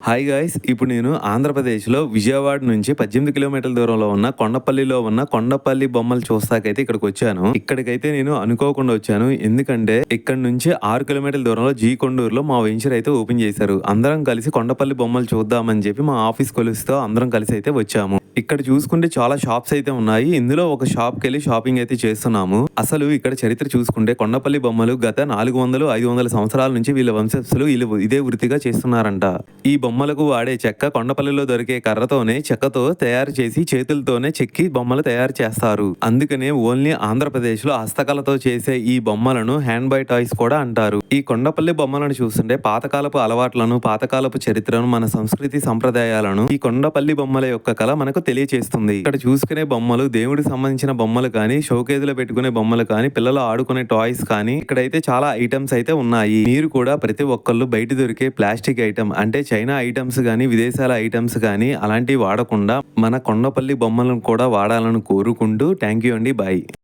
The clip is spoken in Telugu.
Hi guys! ఇప్పుడు నేను ఆంధ్రప్రదేశ్‌లో విజయవాడ నుంచి 18 కిలోమీటర్ల దూరంలో ఉన్న కొండపల్లిలో ఉన్న కొండపల్లి బొమ్మలు చూస్తాకైతే ఇక్కడికొచ్చాను. ఇక్కడికైతే నేను అనుకోకుండా వచ్చాను. ఎందుకంటే ఇక్కడి నుంచి 6 కిలోమీటర్ల దూరంలో కొండూరులో మా వెంచర్ అయితే ఓపెన్ చేశారు. అందరం కలిసి కొండపల్లి బొమ్మలు చూద్దామని చెప్పి మా ఆఫీస్ కొలీగ్స్‌తో అందరం కలిసి అయితే వచ్చాము. ఇక్కడ చూసుకుంటే చాలా షాప్స్ అయితే ఉన్నాయి. ఇందులో ఒక షాప్‌కెళ్ళి షాపింగ్ అయితే చేస్తున్నాము. అసలు ఇక్కడ చరిత్ర చూసుకుంటే కొండపల్లి బొమ్మలు గత 400, 500 సంవత్సరాల నుంచి వీళ్ళ వంశస్థులు ఇదే వృత్తిగా చేస్తున్నారంట. ఈ బొమ్మలకు వాడే చెక్క కొండపల్లిలో దొరికే కర్రతోనే చెక్కతో తయారు చేసి చేతులతోనే చెక్కి బొమ్మలు తయారు చేస్తారు. అందుకనే ఓన్లీ ఆంధ్రప్రదేశ్‌లో హస్తకళతో చేసే ఈ బొమ్మలను హ్యాండ్ బై టాయ్స్ కూడా అంటారు. ఈ కొండపల్లి బొమ్మలను చూస్తుంటే పాతకాలపు అలవాట్లను, పాతకాలపు చరిత్రను, మన సంస్కృతి సంప్రదాయాలను ఈ కొండపల్లి బొమ్మల యొక్క కళ మనకు తెలియచేస్తుంది. ఇక్కడ చూసుకునే బొమ్మలు దేవుడికి సంబంధించిన బొమ్మలు కానీ, షోకేజ్లో పెట్టుకునే బొమ్మలు కానీ, పిల్లలు ఆడుకునే టాయ్స్ కానీ ఇక్కడైతే చాలా ఐటమ్స్ అయితే ఉన్నాయి. మీరు కూడా ప్రతి ఒక్కళ్ళు బయట దొరికే ప్లాస్టిక్ ఐటమ్ అంటే చైనా ఐటమ్స్ కానీ, విదేశాల ఐటమ్స్ కానీ అలాంటివి వాడకుండా మన కొండపల్లి బొమ్మలను కూడా వాడాలని కోరుకుంటూ థ్యాంక్ యూ అండి. బాయ్.